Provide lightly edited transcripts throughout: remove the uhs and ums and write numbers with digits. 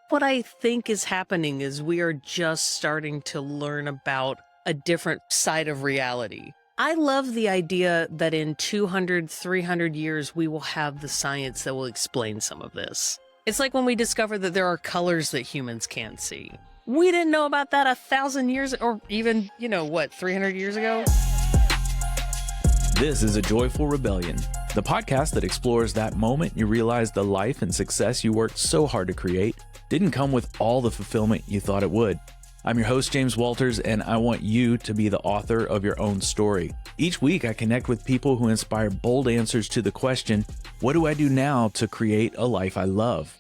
What I think is happening is we are just starting to learn about a different side of reality. I love the idea that in 200, 300 years, we will have the science that will explain some of this. It's like when we discover that there are colors that humans can't see. We didn't know about that 1,000 years or even, 300 years ago? This is A Joyful Rebellion, the podcast that explores that moment you realize the life and success you worked so hard to create didn't come with all the fulfillment you thought it would. I'm your host, James Walters, and I want you to be the author of your own story. Each week, I connect with people who inspire bold answers to the question, what do I do now to create a life I love?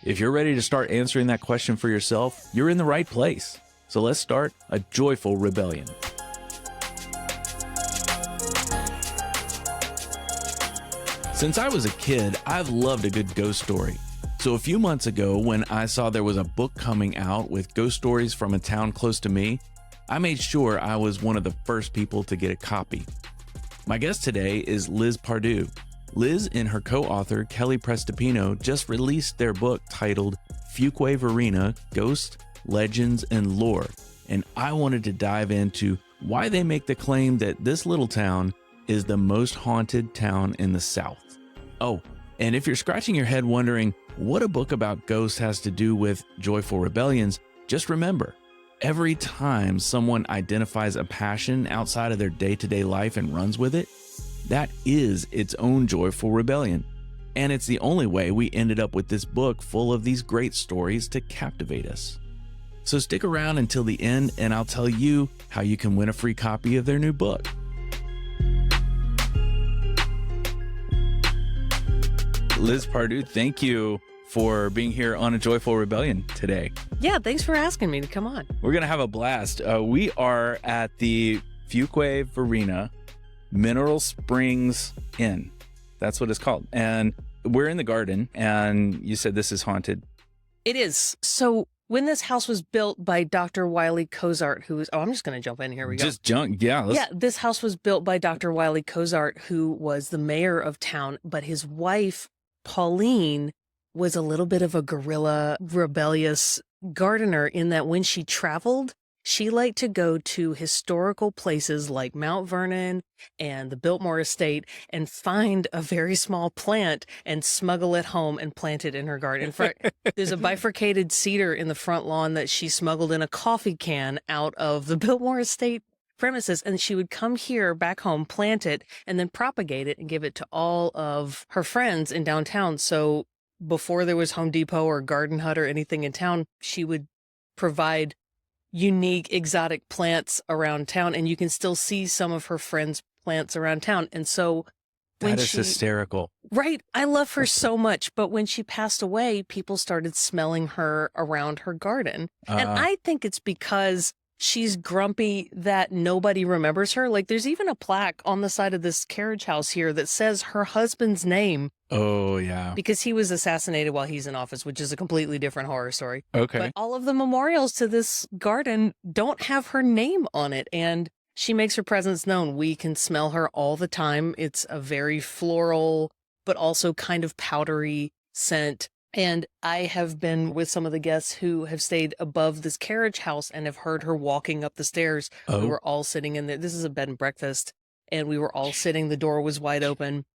If you're ready to start answering that question for yourself, you're in the right place. So let's start a joyful rebellion. Since I was a kid, I've loved a good ghost story. So a few months ago, when I saw there was a book coming out with ghost stories from a town close to me, I made sure I was one of the first people to get a copy. My guest today is Liz Pardue. Liz and her co-author, Kelly Prestipino, just released their book titled Fuquay-Varina, Ghosts, Legends, and Lore. And I wanted to dive into why they make the claim that this little town is the most haunted town in the South. Oh, and if you're scratching your head wondering what a book about ghosts has to do with joyful rebellions, just remember, every time someone identifies a passion outside of their day-to-day life and runs with it, that is its own joyful rebellion. And it's the only way we ended up with this book full of these great stories to captivate us. So stick around until the end and I'll tell you how you can win a free copy of their new book. Liz Pardue, thank you for being here on A Joyful Rebellion today. Yeah, thanks for asking me to come on. We're going to have a blast. We are at the Fuquay-Varina Mineral Springs Inn. That's what it's called. And we're in the garden, and you said this is haunted. It is. So when this house was built by Dr. Wiley Cozart, who is, I'm just going to jump in. Here we go. Just jump. Yeah. This house was built by Dr. Wiley Cozart, who was the mayor of town, but his wife, Pauline, was a little bit of a guerrilla, rebellious gardener in that when she traveled, she liked to go to historical places like Mount Vernon and the Biltmore Estate and find a very small plant and smuggle it home and plant it in her garden. In fact, there's a bifurcated cedar in the front lawn that she smuggled in a coffee can out of the Biltmore Estate premises, and she would come here back home, plant it, and then propagate it and give it to all of her friends in downtown. So before there was Home Depot or Garden Hut or anything in town, she would provide unique exotic plants around town, and you can still see some of her friends' plants around town. And so when that is hysterical. Right. I love her so much. But when she passed away, people started smelling her around her garden. And I think it's because she's grumpy that nobody remembers her. Like, there's even a plaque on the side of this carriage house here that says her husband's name. Oh, yeah. Because he was assassinated while he's in office, which is a completely different horror story. Okay. But all of the memorials to this garden don't have her name on it. And she makes her presence known. We can smell her all the time. It's a very floral, but also kind of powdery scent. And I have been with some of the guests who have stayed above this carriage house and have heard her walking up the stairs. We were all sitting in there. This is a bed and breakfast. And we were all sitting. The door was wide open.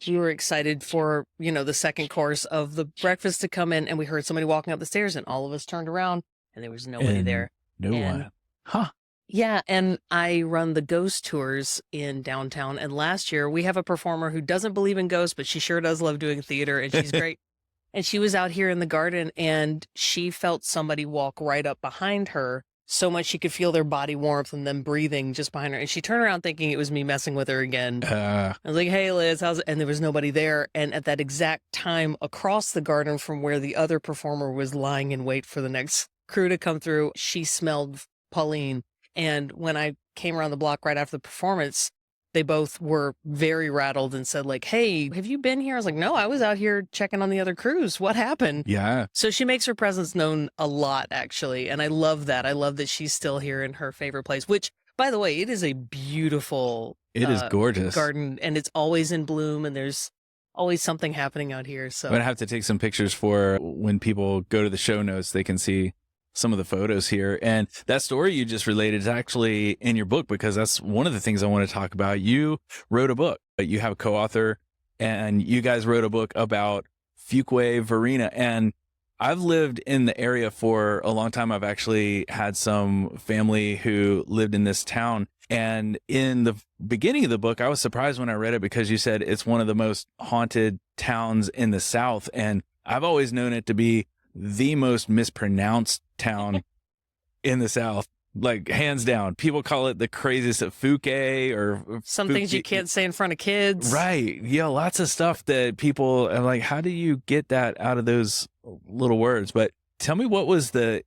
We were excited for, the second course of the breakfast to come in. And we heard somebody walking up the stairs and all of us turned around and there was nobody there. No one. Huh. Yeah. And I run the ghost tours in downtown. And last year we have a performer who doesn't believe in ghosts, but she sure does love doing theater and she's great. And she was out here in the garden and she felt somebody walk right up behind her so much she could feel their body warmth and them breathing just behind her. And she turned around thinking it was me messing with her again. I was like, hey, Liz, how's it? And there was nobody there. And at that exact time across the garden from where the other performer was lying in wait for the next crew to come through, she smelled Pauline. And when I came around the block right after the performance, they both were very rattled and said, like, hey, have you been here? I was like, no, I was out here checking on the other crews. What happened? Yeah. So she makes her presence known a lot, actually. And I love that. I love that she's still here in her favorite place, which, by the way, it is a beautiful It is gorgeous garden, and it's always in bloom. And there's always something happening out here. So I'm going to have to take some pictures for when people go to the show notes, they can see some of the photos here. And that story you just related is actually in your book, because that's one of the things I want to talk about. You wrote a book, you have a co-author, and you guys wrote a book about Fuquay-Varina. And I've lived in the area for a long time. I've actually had some family who lived in this town. And in the beginning of the book, I was surprised when I read it, because you said it's one of the most haunted towns in the South. And I've always known it to be the most mispronounced town in the South, like hands down. People call it the craziest of Fuquay, or some things you can't say in front of kids. Right. Yeah. Lots of stuff that people are like, how do you get that out of those little words? But tell me, what was the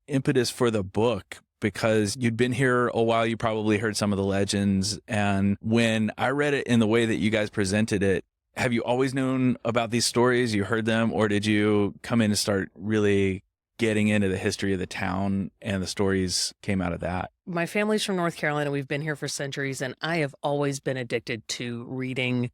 impetus for the book? Because you'd been here a while, you probably heard some of the legends. And when I read it in the way that you guys presented it, have you always known about these stories? You heard them, or did you come in and start really getting into the history of the town and the stories came out of that? My family's from North Carolina. We've been here for centuries, and I have always been addicted to reading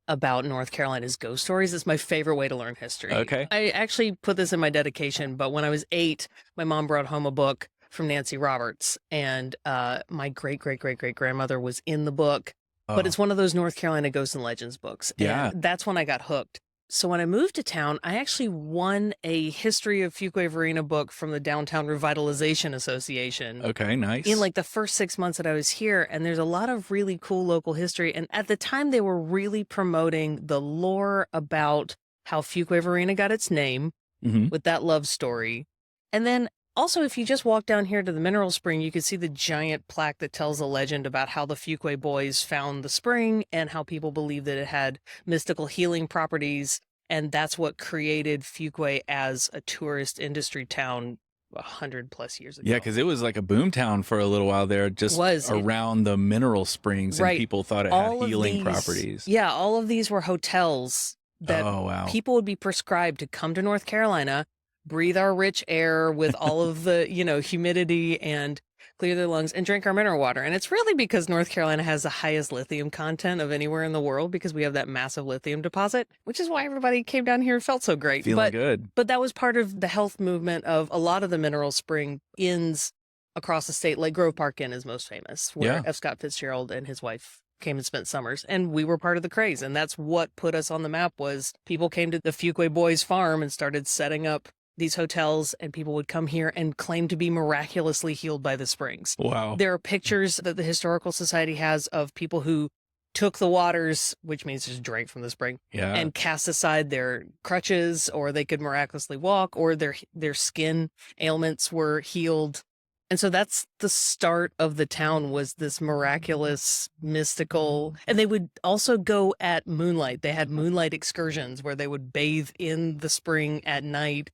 about North Carolina's ghost stories. It's my favorite way to learn history. Okay. I actually put this in my dedication, but when I was 8, my mom brought home a book from Nancy Roberts, and my great-great-great-great-grandmother was in the book. But it's one of those North Carolina ghosts and legends books. Yeah. And that's when I got hooked. So when I moved to town, I actually won a History of Fuquay-Varina book from the Downtown Revitalization Association. Okay, nice. In like the first 6 months that I was here. And there's a lot of really cool local history. And at the time, they were really promoting the lore about how Fuquay-Varina got its name with that love story. And then also, if you just walk down here to the mineral spring, you can see the giant plaque that tells a legend about how the Fuquay boys found the spring and how people believe that it had mystical healing properties. And that's what created Fuquay as a tourist industry town 100+ years ago. Yeah, because it was like a boom town for a little while there, just around the mineral springs, and people thought it had healing properties. Yeah, all of these were hotels that people would be prescribed to come to North Carolina, breathe our rich air with all of the, humidity, and clear their lungs and drink our mineral water. And it's really because North Carolina has the highest lithium content of anywhere in the world, because we have that massive lithium deposit, which is why everybody came down here and felt so great. Feeling good. But that was part of the health movement of a lot of the mineral spring inns across the state. Like Grove Park Inn is most famous, where F. Scott Fitzgerald and his wife came and spent summers, and we were part of the craze. And that's what put us on the map, was people came to the Fuquay Boys farm and started setting up these hotels, and people would come here and claim to be miraculously healed by the springs. Wow. There are pictures that the Historical Society has of people who took the waters, which means just drank from the spring, and cast aside their crutches, or they could miraculously walk, or their skin ailments were healed. And so that's the start of the town, was this miraculous, mystical, and they would also go at moonlight. They had moonlight excursions where they would bathe in the spring at night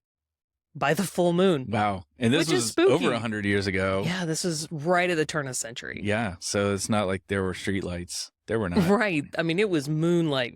by the full moon. Wow. And this was over 100 years ago. Yeah, this is right at the turn of the century. Yeah. So it's not like there were street lights. There were not. Right. I mean, it was moonlight.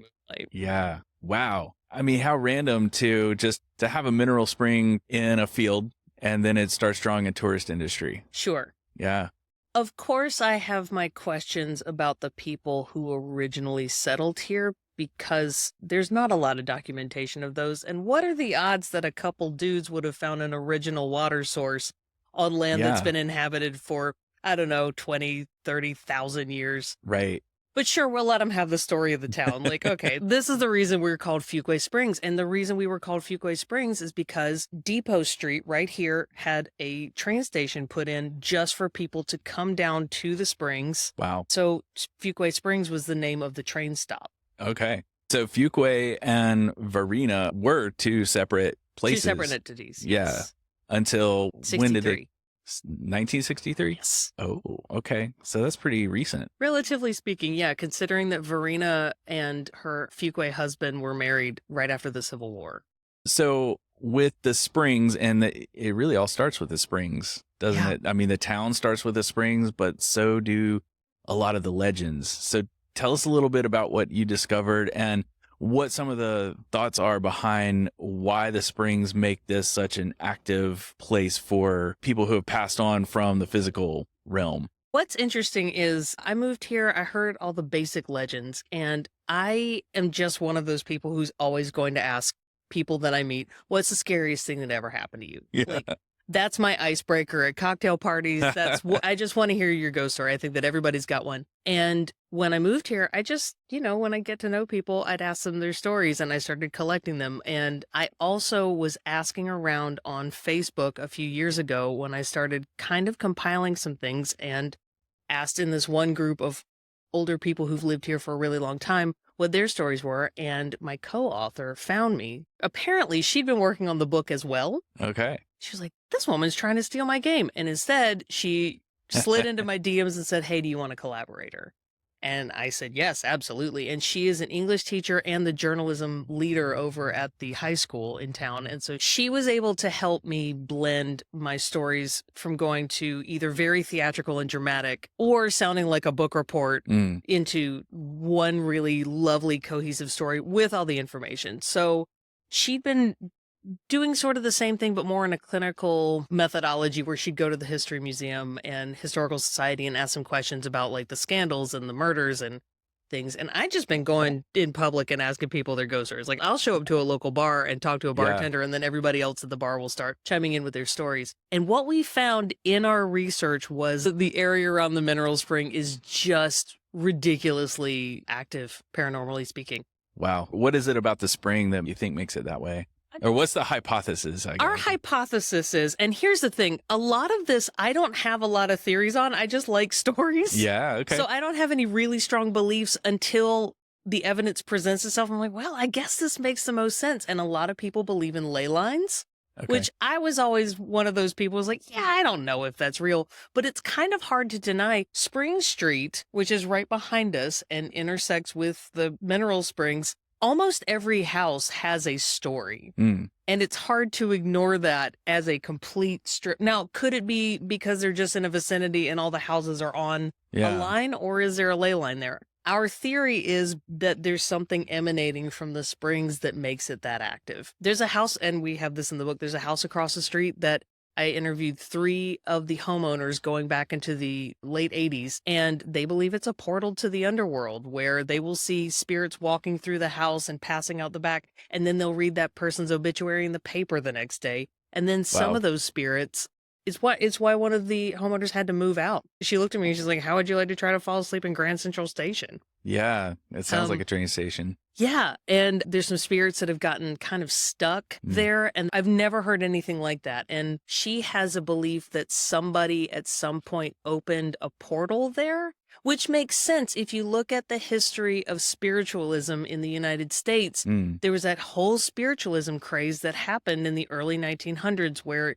Yeah. Wow. I mean, how random to have a mineral spring in a field, and then it starts drawing a tourist industry. Sure. Yeah. Of course, I have my questions about the people who originally settled here, because there's not a lot of documentation of those. And what are the odds that a couple dudes would have found an original water source on land that's been inhabited for, I don't know, 20, 30,000 years? Right. But sure, we'll let them have the story of the town. Like, okay, this is the reason we're called Fuquay Springs. And the reason we were called Fuquay Springs is because Depot Street right here had a train station put in just for people to come down to the springs. Wow. So Fuquay Springs was the name of the train stop. Okay. So Fuquay and Varina were two separate places. Two separate entities. Yeah. Yes. Until 63. When did it? 1963? Yes. Oh, okay. So that's pretty recent. Relatively speaking, yeah, considering that Varina and her Fuquay husband were married right after the Civil War. So with the springs, and it really all starts with the springs, doesn't it? I mean, the town starts with the springs, but so do a lot of the legends. So tell us a little bit about what you discovered and what some of the thoughts are behind why the springs make this such an active place for people who have passed on from the physical realm. What's interesting is I moved here, I heard all the basic legends, and I am just one of those people who's always going to ask people that I meet, what's the scariest thing that ever happened to you? Yeah. Like, that's my icebreaker at cocktail parties. I just want to hear your ghost story. I think that everybody's got one. And when I moved here, I just, when I get to know people, I'd ask them their stories and I started collecting them. And I also was asking around on Facebook a few years ago when I started kind of compiling some things and asked in this one group of older people who've lived here for a really long time what their stories were. And my co-author found me. Apparently, she'd been working on the book as well. Okay. She was like, this woman's trying to steal my game. And instead, she slid into my DMs and said, hey, do you want a collaborator? And I said, yes, absolutely. And she is an English teacher and the journalism leader over at the high school in town. And so she was able to help me blend my stories from going to either very theatrical and dramatic or sounding like a book report into one really lovely, cohesive story with all the information. So she'd been doing sort of the same thing, but more in a clinical methodology where she'd go to the History Museum and Historical Society and ask some questions about like the scandals and the murders and things. And I'd just been going in public and asking people their ghost stories. Like I'll show up to a local bar and talk to a bartender and then everybody else at the bar will start chiming in with their stories. And what we found in our research was that the area around the mineral spring is just ridiculously active, paranormally speaking. Wow. What is it about the spring that you think makes it that way? Or what's the hypothesis? Our hypothesis is, and here's the thing, a lot of this I don't have a lot of theories on. I just like stories. Yeah, okay. So I don't have any really strong beliefs until the evidence presents itself. I'm like, well, I guess this makes the most sense. And a lot of people believe in ley lines, which I was always one of those people who's like, yeah, I don't know if that's real. But it's kind of hard to deny. Spring Street, which is right behind us and intersects with the mineral springs, almost every house has a story, and it's hard to ignore that as a complete strip. Now, could it be because they're just in a vicinity and all the houses are on a line, or is there a ley line there? Our theory is that there's something emanating from the springs that makes it that active. There's a house, and we have this in the book, there's a house across the street that I interviewed 3 of the homeowners going back into the late 80s, and they believe it's a portal to the underworld where they will see spirits walking through the house and passing out the back, and then they'll read that person's obituary in the paper the next day. And then some of those spirits, it's why one of the homeowners had to move out. She looked at me and she's like, how would you like to try to fall asleep in Grand Central Station? Yeah, it sounds like a train station. Yeah, and there's some spirits that have gotten kind of stuck there, and I've never heard anything like that. And she has a belief that somebody at some point opened a portal there, which makes sense. If you look at the history of spiritualism in the United States, there was that whole spiritualism craze that happened in the early 1900s where,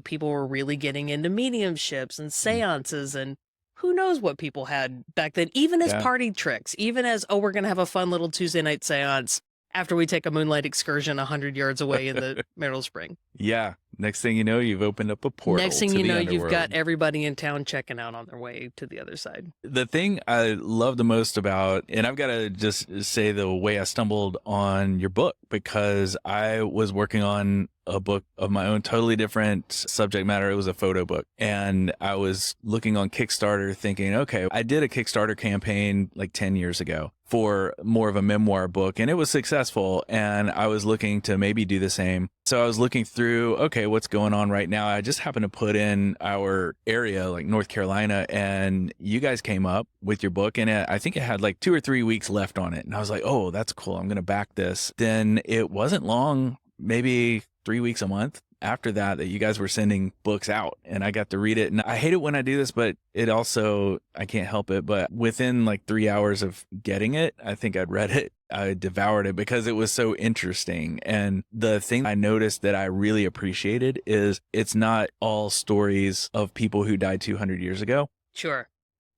people were really getting into mediumships and seances and who knows what people had back then, even as party tricks, even as, we're going to have a fun little Tuesday night seance after we take a moonlight excursion 100 yards away in the mineral spring. Yeah. Next thing you know, you've opened up a portal. Next thing you know, you've got everybody in town checking out on their way to the other side. The thing I love the most about, and I've got to just say the way I stumbled on your book, because I was working on a book of my own, totally different subject matter. It was a photo book. And I was looking on Kickstarter thinking, okay, I did a Kickstarter campaign like 10 years ago for more of a memoir book, and it was successful. And I was looking to maybe do the same. So I was looking through, okay, what's going on right now? I just happened to put in our area, like North Carolina, and you guys came up with your book, and I think it had like 2 or 3 weeks left on it. And I was like, oh, that's cool. I'm going to back this. Then it wasn't long, maybe 3 weeks, a month after that you guys were sending books out, and I got to read it. And I hate it when I do this, but it also, I can't help it. But within like 3 hours of getting it, I think I'd read it. I devoured it because it was so interesting. And the thing I noticed that I really appreciated is it's not all stories of people who died 200 years ago. Sure.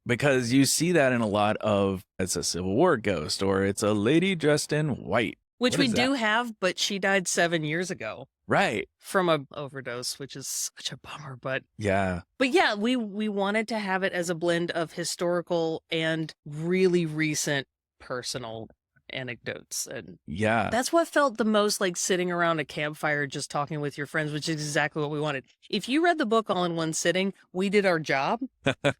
Because you see that in a lot of, it's a Civil War ghost, or it's a lady dressed in white. Which we do have, but she died 7 years ago. Right. From a overdose, which is such a bummer. But yeah, we wanted to have it as a blend of historical and really recent personal anecdotes. And that's what felt the most like sitting around a campfire just talking with your friends, which is exactly what we wanted. If you read the book all in one sitting, we did our job.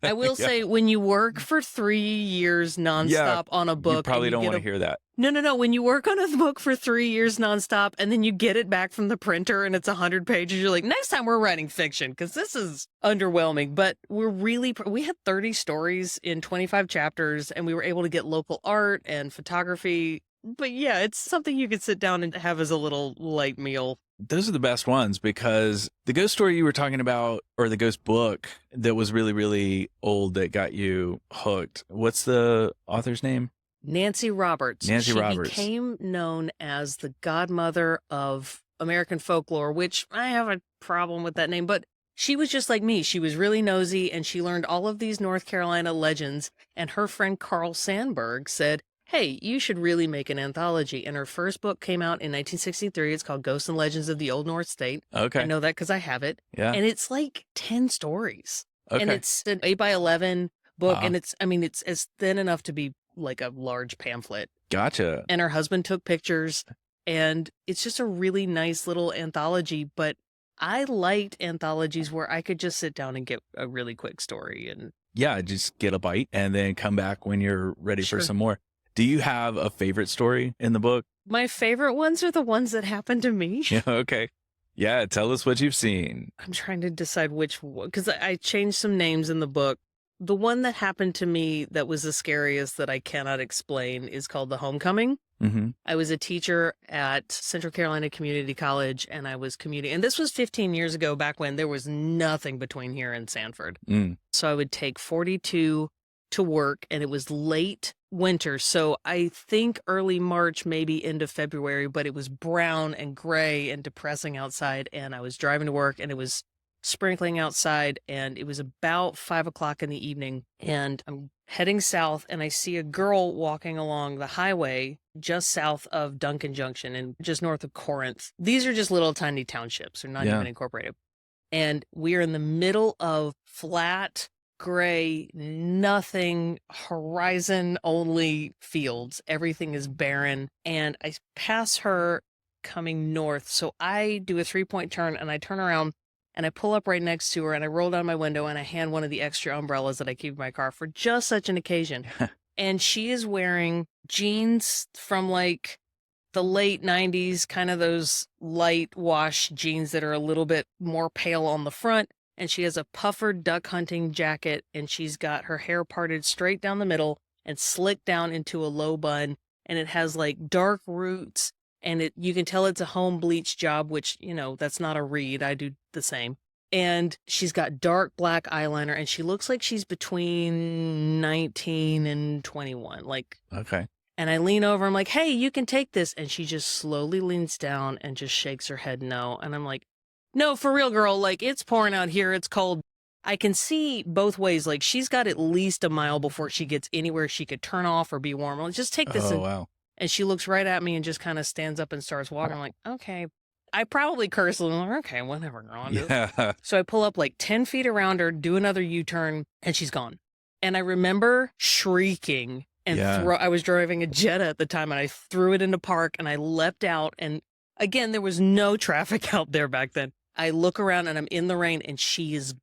I will Yeah. say, when you work for 3 years nonstop on a book, You probably and don't you want to get hear that. no. When you work on a book for 3 years nonstop, and then you get it back from the printer, and it's 100 pages, you're like, next time we're writing fiction, because this is underwhelming. But we had 30 stories in 25 chapters, and we were able to get local art and photography. But yeah, it's something you could sit down and have as a little light meal. Those are the best ones, because the ghost story you were talking about, or the ghost book that was really, really old that got you hooked. What's the author's name? Nancy Roberts. Nancy Roberts. She became known as the godmother of American folklore, which I have a problem with that name, but she was just like me. She was really nosy, and she learned all of these North Carolina legends, and her friend Carl Sandburg said, hey, you should really make an anthology. And her first book came out in 1963. It's called Ghosts and Legends of the Old North State. Okay. I know that because I have it. Yeah. And it's like 10 stories. Okay. And it's an 8 by 11 book. And it's as thin enough to be like a large pamphlet. Gotcha. And her husband took pictures. And it's just a really nice little anthology. But I liked anthologies where I could just sit down and get a really quick story. And yeah, just get a bite and then come back when you're ready Sure. for some more. Do you have a favorite story in the book? My favorite ones are the ones that happened to me. Yeah, okay. Yeah, tell us what you've seen. I'm trying to decide which one, because I changed some names in the book. The one that happened to me that was the scariest that I cannot explain is called The Homecoming. Mm-hmm. I was a teacher at Central Carolina Community College, and I was commuting. And this was 15 years ago, back when there was nothing between here and Sanford. So I would take 42 to work, and it was late winter. So I think early March, maybe into February, but it was brown and gray and depressing outside. And I was driving to work, and it was sprinkling outside, and it was about 5 o'clock in the evening. And I'm heading south, and I see a girl walking along the highway just south of Duncan Junction and just north of Corinth. These are just little tiny townships. They're not even incorporated. And we are in the middle of flat, gray, nothing, horizon only fields. Everything is barren. And I pass her coming north. So I do a 3-point turn, and I turn around, and I pull up right next to her, and I roll down my window, and I hand one of the extra umbrellas that I keep in my car for just such an occasion. And she is wearing jeans from like the late 90s, kind of those light wash jeans that are a little bit more pale on the front. And she has a puffered duck hunting jacket, and she's got her hair parted straight down the middle and slicked down into a low bun. And it has like dark roots, and you can tell it's a home bleach job, which, that's not a read. I do the same. And she's got dark black eyeliner, and she looks like she's between 19 and 21. Okay. And I lean over, I'm like, hey, you can take this. And she just slowly leans down and just shakes her head no. And I'm like, no, for real, girl, it's pouring out here. It's cold. I can see both ways. She's got at least a mile before she gets anywhere she could turn off or be warm. Let's just take this. Wow. And she looks right at me and just kind of stands up and starts walking. I'm like, okay. I probably curse a little. Okay, whatever, girl. Yeah. So I pull up 10 feet around her, do another U-turn, and she's gone. And I remember shrieking. And I was driving a Jetta at the time, and I threw it into park, and I leapt out. And again, there was no traffic out there back then. I look around, and I'm in the rain, and she is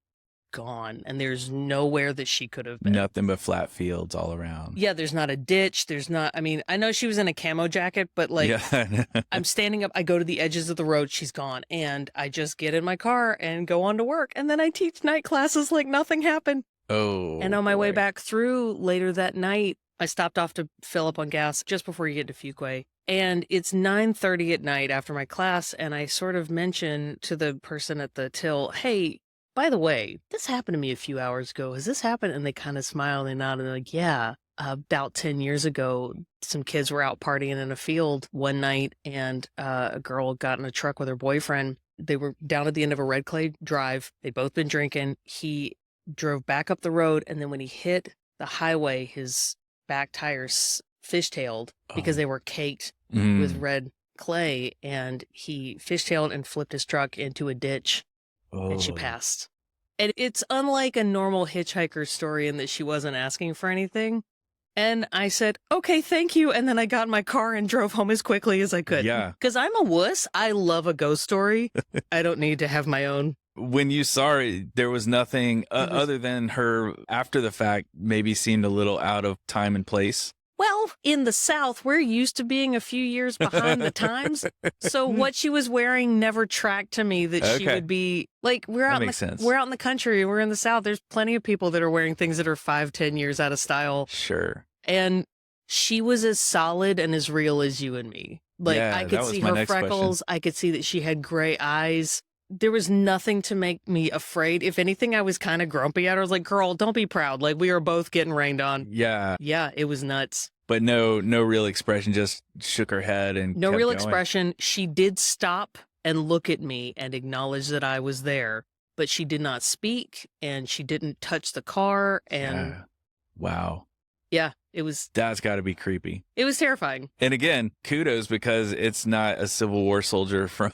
gone. And there's nowhere that she could have been. Nothing but flat fields all around. Yeah, there's not a ditch. I know she was in a camo jacket, but I'm standing up. I go to the edges of the road. She's gone. And I just get in my car and go on to work. And then I teach night classes like nothing happened. Oh. And on my way back through later that night, I stopped off to fill up on gas just before you get to Fuquay. And it's 9:30 at night after my class. And I sort of mention to the person at the till, hey, by the way, this happened to me a few hours ago. Has this happened? And they kind of smile and nod, and they're like, yeah. About 10 years ago, some kids were out partying in a field one night, and a girl got in a truck with her boyfriend. They were down at the end of a red clay drive. They'd both been drinking. He drove back up the road, and then when he hit the highway, his back tires fishtailed because they were caked with red clay, and he fishtailed and flipped his truck into a ditch, and she passed. And it's unlike a normal hitchhiker story in that she wasn't asking for anything. And I said, okay, thank you. And then I got in my car and drove home as quickly as I could. Yeah. Because I'm a wuss. I love a ghost story. I don't need to have my own. when you saw her, there was nothing other than her after the fact maybe seemed a little out of time and place. Well, in the South, we're used to being a few years behind the times. So what she was wearing never tracked to me that she would be like, we're out in the country, we're in the South. There's plenty of people that are wearing things that are 5-10 years out of style. Sure. And she was as solid and as real as you and me. Like, Yeah, I that could was see my her next freckles. I could see that she had gray eyes. There was nothing to make me afraid. If anything, I was kind of grumpy at her. I was like, girl, don't be proud. Like, we are both getting rained on. Yeah. Yeah, it was nuts. But no real expression, just shook her head and no kept real going. expression. She did stop and look at me and acknowledge that I was there, but she did not speak and she didn't touch the car. And Yeah. Wow. yeah, That's got to be creepy. It was terrifying. And again, kudos because it's not a Civil War soldier from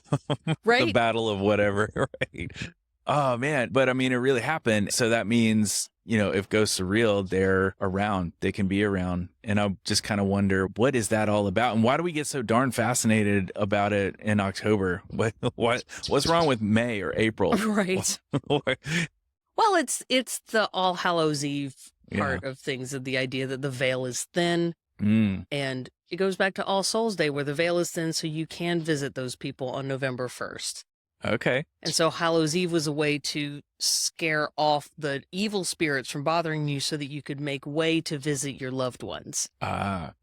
Right. the Battle of whatever, right? Oh, man. But I mean, it really happened. So that means, if ghosts are real, they're around. They can be around. And I just kind of wonder, what is that all about? And why do we get so darn fascinated about it in October? What's wrong with May or April? Right. Well, it's the All Hallows Eve part of things, of the idea that the veil is thin. And it goes back to All Souls Day, where the veil is thin so you can visit those people on November 1st. Okay. And so Hallows Eve was a way to scare off the evil spirits from bothering you so that you could make way to visit your loved ones. That's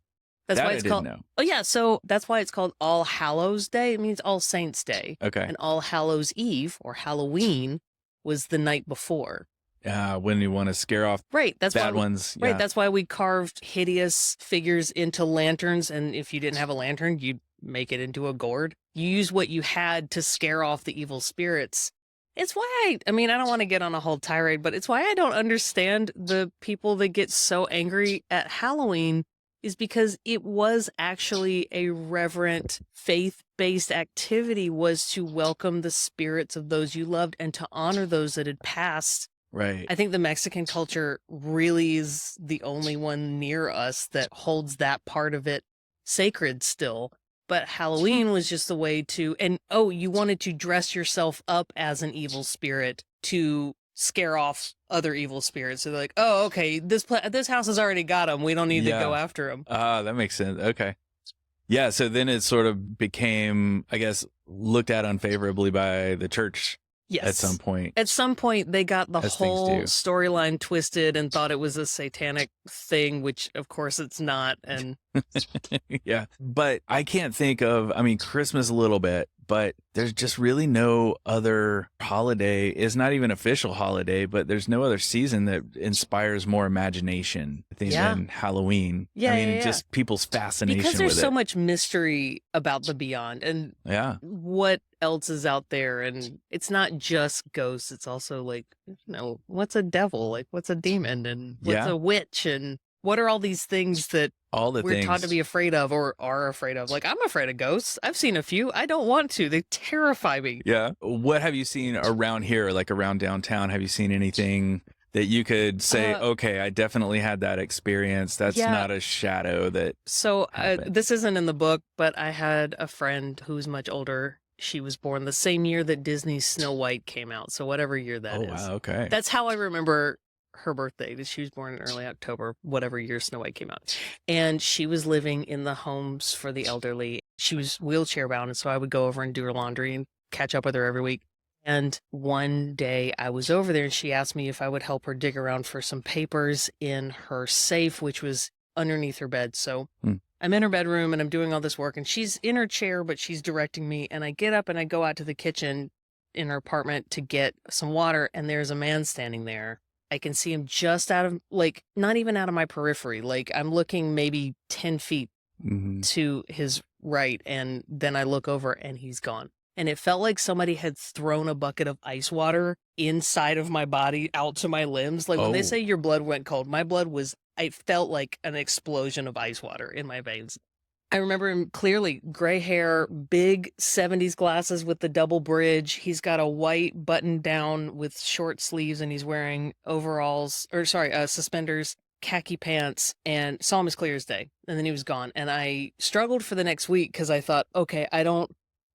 why it's called. Oh, yeah. So that's why it's called All Hallows Day. It means All Saints Day. Okay. And All Hallows Eve, or Halloween, was the night before. When you want to scare off bad ones. Right. That's why we carved hideous figures into lanterns. And if you didn't have a lantern, you'd make it into a gourd. You use what you had to scare off the evil spirits. It's why I don't want to get on a whole tirade, but it's why I don't understand the people that get so angry at Halloween, is because it was actually a reverent, faith-based activity, was to welcome the spirits of those you loved and to honor those that had passed. Right. I think the Mexican culture really is the only one near us that holds that part of it sacred still. But Halloween was just a way to, you wanted to dress yourself up as an evil spirit to scare off other evil spirits. So they're like, oh, okay, this house has already got them. We don't need to go after them. That makes sense. Okay. Yeah. So then it sort of became, I guess, looked at unfavorably by the church. Yes. At some point. At some point, they got the whole storyline twisted and thought it was a satanic thing, which, of course, it's not. And yeah. But I can't think of, Christmas a little bit, but there's just really no other holiday. It's not even official holiday, but there's no other season that inspires more imagination, I think, than Halloween. Yeah, just people's fascination with it. Because there's so much mystery about the beyond and what else is out there. And it's not just ghosts. It's also like, what's a devil? Like, what's a demon? And what's a witch? And what are all these things that we're taught to be afraid of or are afraid of? Like, I'm afraid of ghosts. I've seen a few. I don't want to. They terrify me. Yeah. What have you seen around here, like around downtown? Have you seen anything that you could say, okay, I definitely had that experience? That's not a shadow that. So this isn't in the book, but I had a friend who's much older. She was born the same year that Disney's Snow White came out. So whatever year that is. Oh, wow. Okay. That's how I remember her birthday. She was born in early October, whatever year Snow White came out. And she was living in the homes for the elderly. She was wheelchair bound. And so I would go over and do her laundry and catch up with her every week. And one day I was over there and she asked me if I would help her dig around for some papers in her safe, which was underneath her bed. So I'm in her bedroom and I'm doing all this work and she's in her chair, but she's directing me. And I get up and I go out to the kitchen in her apartment to get some water. And there's a man standing there. I can see him just out of, not even out of my periphery. Like, I'm looking maybe 10 feet to his right. And then I look over and he's gone. And it felt like somebody had thrown a bucket of ice water inside of my body out to my limbs. Like when they say your blood went cold, my blood I felt like an explosion of ice water in my veins. I remember him clearly, gray hair, big 70s glasses with the double bridge. He's got a white button down with short sleeves and he's wearing suspenders, khaki pants, and saw him as clear as day. And then he was gone. And I struggled for the next week because I thought, okay, I don't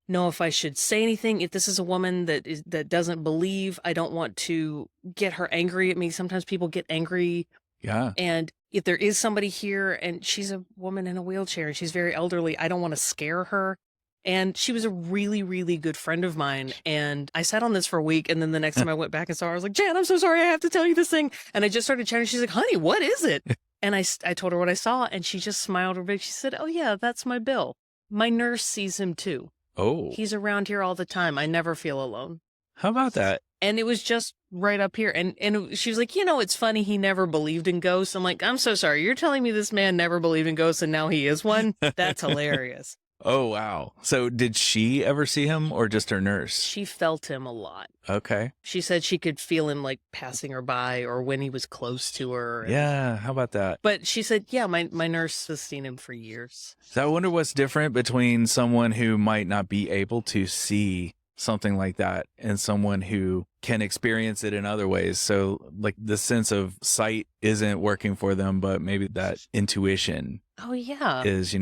know if I should say anything. If this is a woman that doesn't believe, I don't want to get her angry at me. Sometimes people get angry. Yeah. And if there is somebody here and she's a woman in a wheelchair and she's very elderly, I don't want to scare her. And she was a really, really good friend of mine. And I sat on this for a week. And then the next time I went back and saw her, I was like, Jan, I'm so sorry. I have to tell you this thing. And I just started chatting. She's like, honey, what is it? And I told her what I saw. And she just smiled her big. She said, oh, yeah, that's my Bill. My nurse sees him, too. Oh, He's around here all the time. I never feel alone. how about that? And it was just right up here. And she was like, it's funny. He never believed in ghosts. I'm like, I'm so sorry. You're telling me this man never believed in ghosts and now he is one? That's hilarious. Oh, wow. So did she ever see him or just her nurse? She felt him a lot. Okay. She said she could feel him like passing her by or when he was close to her. Yeah. How about that? But she said, yeah, my nurse has seen him for years. So I wonder what's different between someone who might not be able to see something like that and someone who can experience it in other ways. So like the sense of sight isn't working for them, but maybe that intuition Oh, yeah. is, I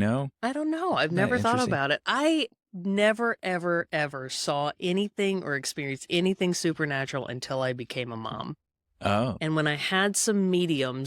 don't know. I've Isn't that never thought interesting? about it. I never, ever, ever saw anything or experienced anything supernatural until I became a mom. Oh, And when I had some when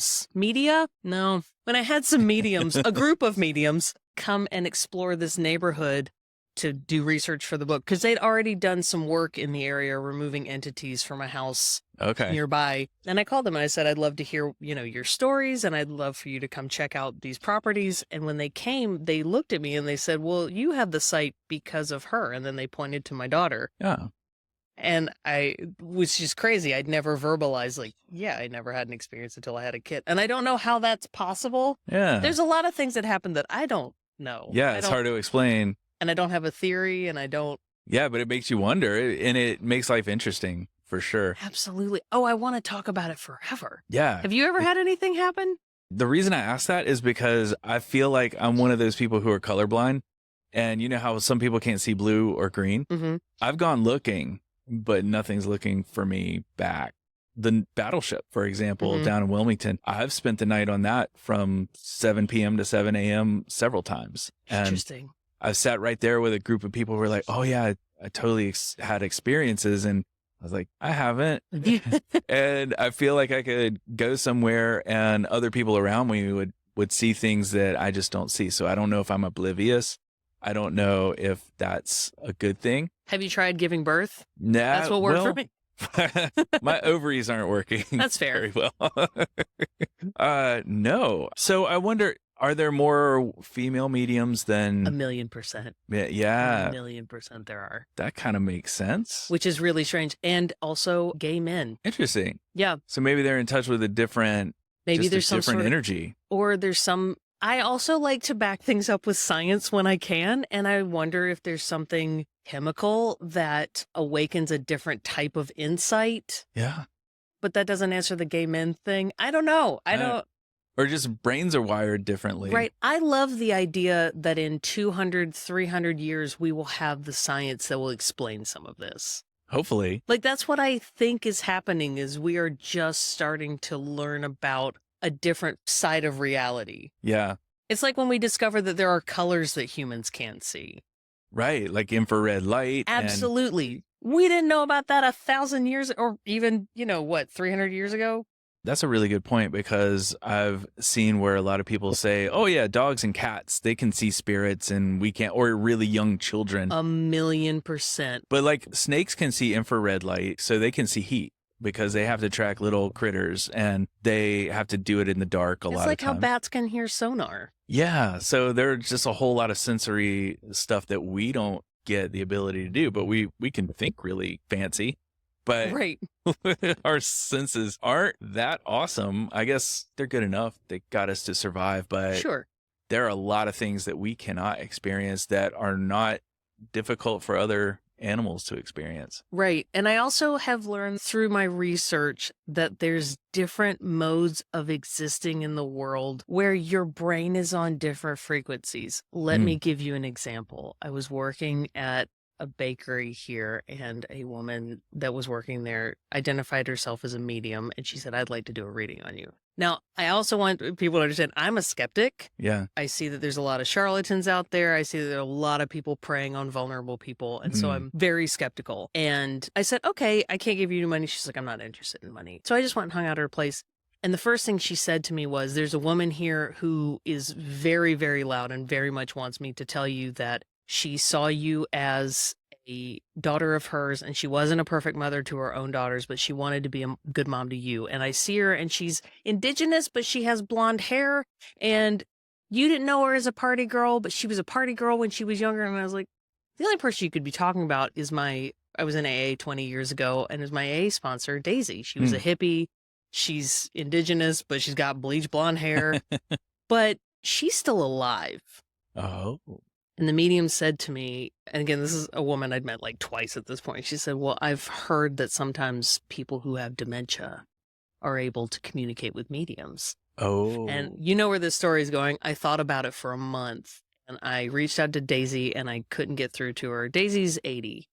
I had some mediums, a group of mediums come and explore this neighborhood to do research for the book, because they'd already done some work in the area removing entities from a house okay. nearby. And I called them and I said, I'd love to hear, your stories, and I'd love for you to come check out these properties. And when they came, they looked at me and they said, well, you have the site because of her. And then they pointed to my daughter. Yeah. And I was just crazy. I'd never verbalized, like, yeah, I never had an experience until I had a kid. And I don't know how that's possible. Yeah. There's a lot of things that happen that I don't know. Yeah. I It's don't- hard to explain. And I don't have a theory, and I don't. Yeah, but it makes you wonder and it makes life interesting for sure. Absolutely. Oh, I want to talk about it forever. Yeah. Have you ever had anything happen? The reason I ask that is because I feel like I'm one of those people who are colorblind. And you know how some people can't see blue or green? Mm-hmm. I've gone looking, but nothing's looking for me back. The Battleship, for example, Mhm. down in Wilmington, I've spent the night on that from 7 p.m. to 7 a.m. several times. And Interesting. I sat right there with a group of people who were like, oh, yeah, I totally had experiences. And I was like, I haven't. And I feel like I could go somewhere and other people around me would see things that I just don't see. So I don't know if I'm oblivious. I don't know if that's a good thing. Have you tried giving birth? Nah, That's what worked for me. my ovaries aren't working. That's fair. Very well. No. So I wonder, are there more female mediums than 1,000,000%. Yeah, 1,000,000% there are. that kind of makes sense. Which is really strange. And also gay men. Interesting. Yeah. So maybe they're in touch with a different, Maybe just there's a some different sort of, energy. or there's some. I also like to back things up with science when I can. And I wonder if there's something chemical that awakens a different type of insight. Yeah. But that doesn't answer the gay men thing. I don't know. I don't. Or just brains are wired differently. Right. I love the idea that in 200, 300 years, we will have the science that will explain some of this. Hopefully. Like, that's what I think is happening, is we are just starting to learn about a different side of reality. Yeah. It's like when we discover that there are colors that humans can't see. Right. Like infrared light. Absolutely. We didn't know about that 1,000 years or even, 300 years ago? That's a really good point, because I've seen where a lot of people say, oh, yeah, dogs and cats, they can see spirits and we can't, or really young children. 1,000,000%. But like snakes can see infrared light, so they can see heat because they have to track little critters and they have to do it in the dark a lot of It's times. like how bats can hear sonar. Yeah. So there's just a whole lot of sensory stuff that we don't get the ability to do, but we can think really fancy. But Right. our senses aren't that awesome. I guess they're good enough. They got us to survive, but Sure. there are a lot of things that we cannot experience that are not difficult for other animals to experience. Right. And I also have learned through my research that there's different modes of existing in the world where your brain is on different frequencies. Let me give you an example. I was working at a bakery here, and a woman that was working there identified herself as a medium, and she said, I'd like to do a reading on you. Now, I also want people to understand I'm a skeptic. Yeah. I see that there's a lot of charlatans out there. I see that there are a lot of people preying on vulnerable people. And so I'm very skeptical. And I said, okay, I can't give you money. She's like, I'm not interested in money. So I just went and hung out at her place. And the first thing she said to me was, there's a woman here who is very, very loud and very much wants me to tell you that she saw you as a daughter of hers, and she wasn't a perfect mother to her own daughters, but she wanted to be a good mom to you. And I see her, and she's indigenous, but she has blonde hair, and you didn't know her as a party girl, but she was a party girl when she was younger. And I was like, the only person you could be talking about is I was in AA 20 years ago, and is my AA sponsor, Daisy. She was a hippie. She's indigenous, but she's got bleach blonde hair, but she's still alive. Oh. And the medium said to me, and again, this is a woman I'd met like twice at this point. She said, well, I've heard that sometimes people who have dementia are able to communicate with mediums. Oh. And you know where this story is going. I thought about it for a month, and I reached out to Daisy, and I couldn't get through to her. Daisy's 80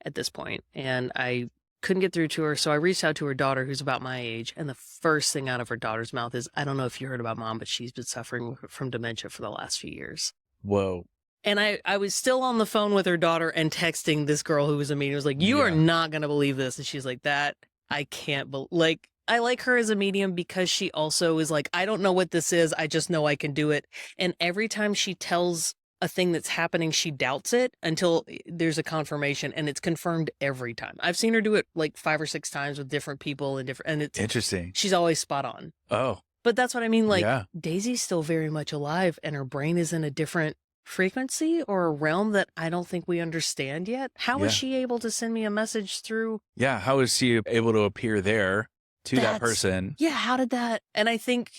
at this point, and I couldn't get through to her. So I reached out to her daughter, who's about my age. And the first thing out of her daughter's mouth is, I don't know if you heard about Mom, but she's been suffering from dementia for the last few years. Whoa. And I was still on the phone with her daughter and texting this girl who was a medium. I was like, you are not going to believe this. And she's like, that I can't believe. Like, I like her as a medium because she also is like, I don't know what this is. I just know I can do it. And every time she tells a thing that's happening, she doubts it until there's a confirmation, and it's confirmed every time. I've seen her do it like 5 or 6 times with different people and it's interesting. She's always spot on. Oh, but that's what I mean. Like Daisy's still very much alive, and her brain is in a different frequency or a realm that I don't think we understand yet. How was she able to send me a message through? Yeah. How is she able to appear there to that person? Yeah. How did that? And I think,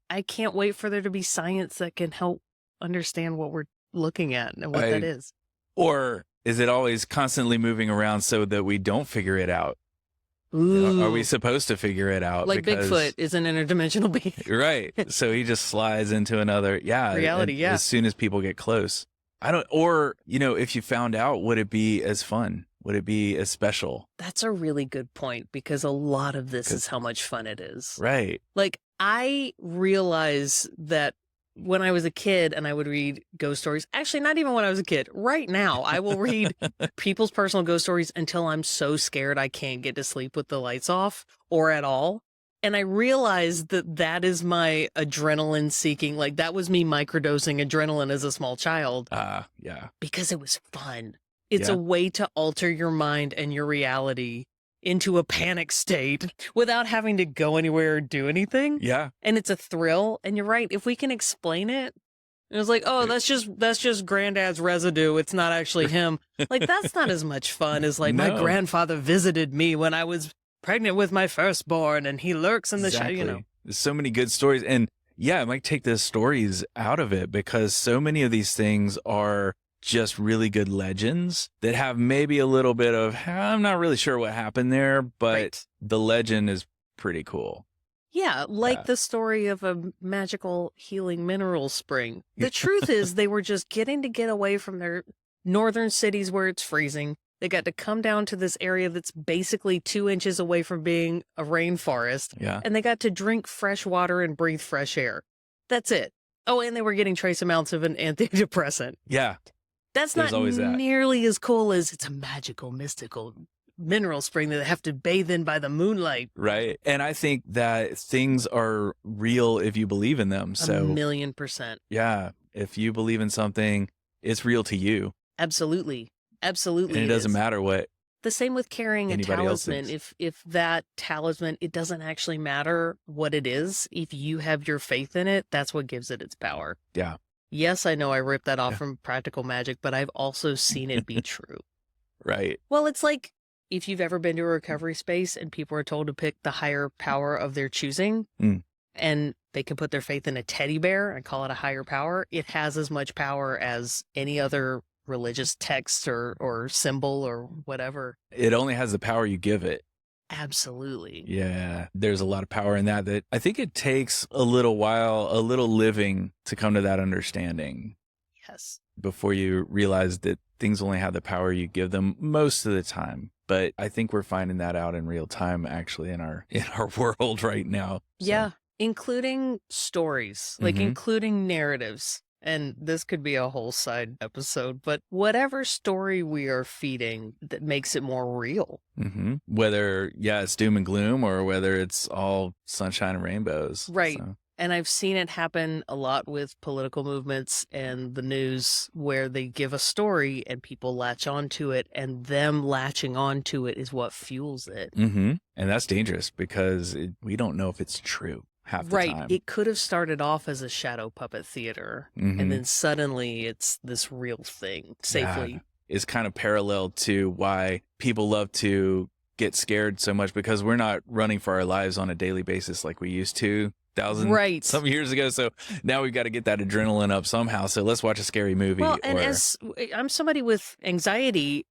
I can't wait for there to be science that can help understand what we're looking at and what that is. Or is it always constantly moving around so that we don't figure it out? Ooh. Are we supposed to figure it out? Like Bigfoot is an interdimensional being. Right. So he just slides into another reality. As soon as people get close. If you found out, would it be as fun? Would it be as special? That's a really good point, because a lot of this is how much fun it is. Right. Like, I realize that when I was a kid and I would read ghost stories, actually not even when I was a kid, right now, I will read people's personal ghost stories until I'm so scared I can't get to sleep with the lights off or at all. And I realized that is my adrenaline seeking. Like, that was me microdosing adrenaline as a small child. Yeah. Because it was fun. It's a way to alter your mind and your reality into a panic state without having to go anywhere or do anything. Yeah. And it's a thrill. And you're right. If we can explain it, it was like, oh, that's just granddad's residue. It's not actually him. Like, that's not as much fun as like, my grandfather visited me when I was pregnant with my firstborn, and he lurks in the shadow, There's so many good stories. And I might take the stories out of it, because so many of these things are just really good legends that have maybe a little bit of, I'm not really sure what happened there, but the legend is pretty cool. Yeah, like the story of a magical healing mineral spring. The truth is, they were just get away from their northern cities where it's freezing. They got to come down to this area that's basically 2 inches away from being a rainforest. Yeah. And they got to drink fresh water and breathe fresh air. That's it. Oh, and they were getting trace amounts of an antidepressant. Yeah. That's not nearly as cool as it's a magical, mystical mineral spring that they have to bathe in by the moonlight. Right. And I think that things are real if you believe in them. So 1,000,000%. Yeah. If you believe in something, it's real to you. Absolutely. Absolutely. And it doesn't matter what. The same with carrying a talisman. If that talisman, it doesn't actually matter what it is. If you have your faith in it, that's what gives it its power. Yeah. Yes, I know I ripped that off from Practical Magic, but I've also seen it be true. Right. Well, it's like if you've ever been to a recovery space and people are told to pick the higher power of their choosing, and they can put their faith in a teddy bear and call it a higher power, it has as much power as any other religious text or symbol or whatever. It only has the power you give it. Absolutely. Yeah, there's a lot of power in that I think it takes a little while, a little living to come to that understanding. Yes. before you realize that things only have the power you give them most of the time. But I think we're finding that out in real time, actually, in our world right now. So. Yeah, including stories, like including narratives. And this could be a whole side episode, but whatever story we are feeding that makes it more real. Whether, it's doom and gloom or whether it's all sunshine and rainbows. Right. So. And I've seen it happen a lot with political movements and the news where they give a story and people latch onto it, and them latching onto it is what fuels it. And that's dangerous because we don't know if it's true. Half the time. It could have started off as a shadow puppet theater, and then suddenly it's this real thing, safely. Is kind of parallel to why people love to get scared so much, because we're not running for our lives on a daily basis like we used to some years ago. So now we've got to get that adrenaline up somehow. So let's watch a scary movie. Well, and as I'm somebody with anxiety,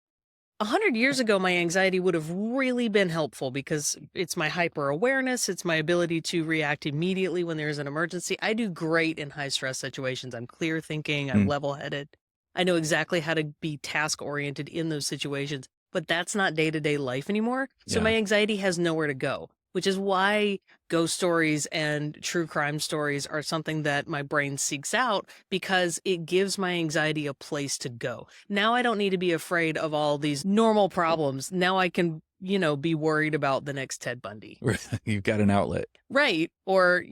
100 years ago, my anxiety would have really been helpful because it's my hyper awareness. It's my ability to react immediately when there's an emergency. I do great in high stress situations. I'm clear thinking. I'm level headed. I know exactly how to be task oriented in those situations, but that's not day-to-day life anymore. So my anxiety has nowhere to go, which is why ghost stories and true crime stories are something that my brain seeks out, because it gives my anxiety a place to go. Now I don't need to be afraid of all these normal problems. Now I can, be worried about the next Ted Bundy. You've got an outlet. Right. Or,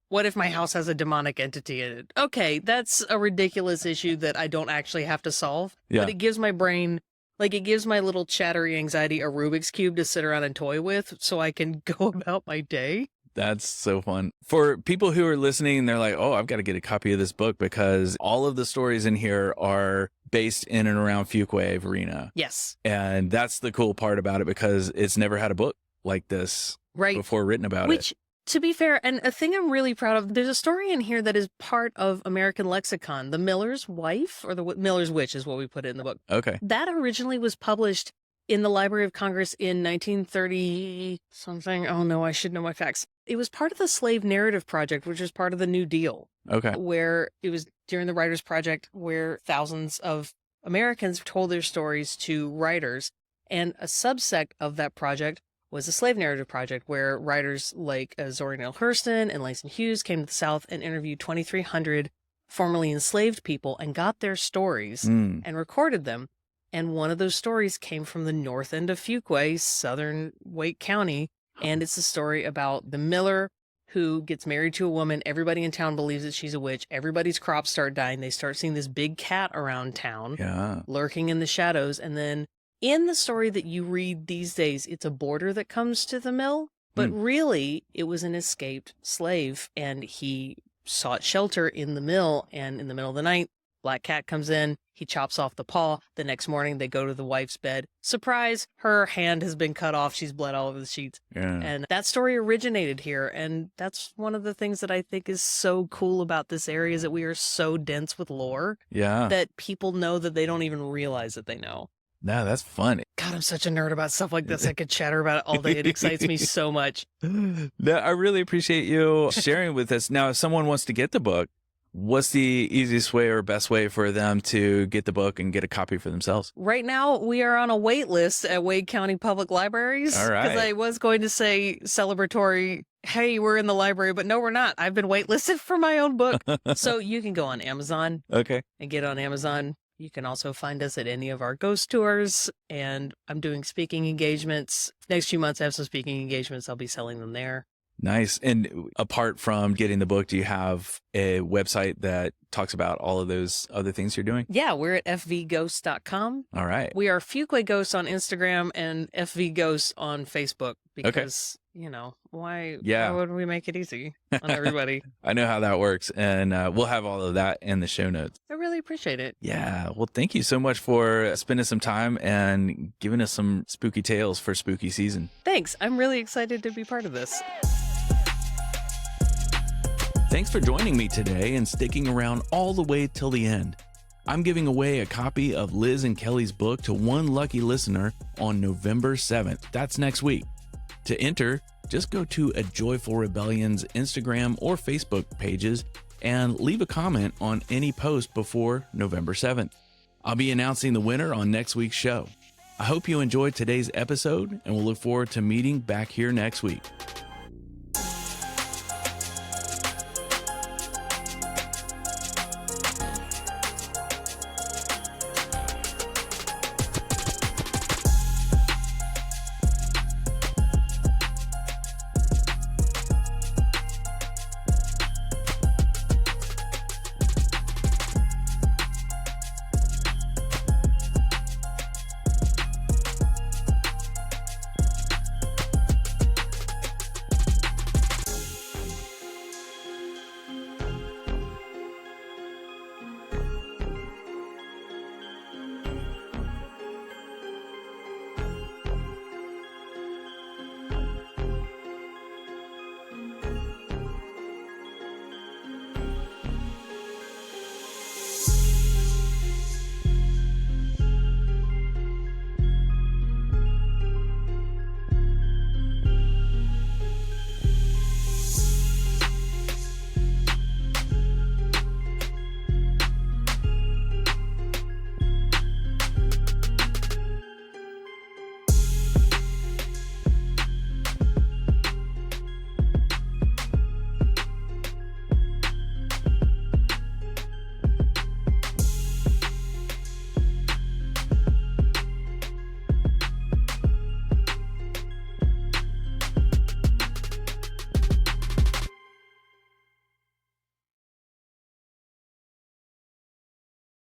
what if my house has a demonic entity in it? Okay, that's a ridiculous issue that I don't actually have to solve. Yeah. But it gives my brain... it gives my little chattery anxiety a Rubik's Cube to sit around and toy with so I can go about my day. That's so fun. For people who are listening, they're like, oh, I've got to get a copy of this book, because all of the stories in here are based in and around Fuquay-Varina. Yes. And that's the cool part about it, because it's never had a book like this before written about it. To be fair, and a thing I'm really proud of, there's a story in here that is part of American lexicon. The Miller's Wife, or the Miller's Witch is what we put in the book. Okay. That originally was published in the Library of Congress in 1930 something. Oh no, I should know my facts. It was part of the Slave Narrative Project, which was part of the New Deal. Okay. Where it was during the Writers Project, where thousands of Americans told their stories to writers. And a subsect of that project was the Slave Narrative Project, where writers like Zora Neale Hurston and Langston Hughes came to the South and interviewed 2,300 formerly enslaved people and got their stories and recorded them. And one of those stories came from the north end of Fuquay, southern Wake County. And it's a story about the miller who gets married to a woman. Everybody in town believes that she's a witch. Everybody's crops start dying. They start seeing this big cat around town, lurking in the shadows. And then in the story that you read these days, it's a boarder that comes to the mill, but really it was an escaped slave, and he sought shelter in the mill. And in the middle of the night, black cat comes in, he chops off the paw. The next morning they go to the wife's bed. Surprise, her hand has been cut off. She's bled all over the sheets. Yeah. And that story originated here. And that's one of the things that I think is so cool about this area, is that we are so dense with lore that people know that they don't even realize that they know. No, that's fun. God, I'm such a nerd about stuff like this. I could chatter about it all day. It excites me so much. No, I really appreciate you sharing with us. Now, if someone wants to get the book, what's the easiest way or best way for them to get the book and get a copy for themselves? Right now, we are on a wait list at Wake County Public Libraries. All right. Because I was going to say celebratory, hey, we're in the library, but no, we're not. I've been waitlisted for my own book. So you can go on Amazon and get on Amazon. You can also find us at any of our ghost tours, and I'm doing speaking engagements. Next few months, I have some speaking engagements. I'll be selling them there. Nice. And apart from getting the book, do you have a website that talks about all of those other things you're doing? Yeah, we're at fvghost.com. All right. We are Fuquay Ghosts on Instagram and FV Ghosts on Facebook, because, why would we make it easy on everybody? I know how that works, and we'll have all of that in the show notes. I really appreciate it. Yeah. Well, thank you so much for spending some time and giving us some spooky tales for spooky season. Thanks. I'm really excited to be part of this. Thanks for joining me today and sticking around all the way till the end. I'm giving away a copy of Liz and Kelly's book to one lucky listener on November 7th. That's next week. To enter, just go to A Joyful Rebellion's Instagram or Facebook pages and leave a comment on any post before November 7th. I'll be announcing the winner on next week's show. I hope you enjoyed today's episode, and we'll look forward to meeting back here next week.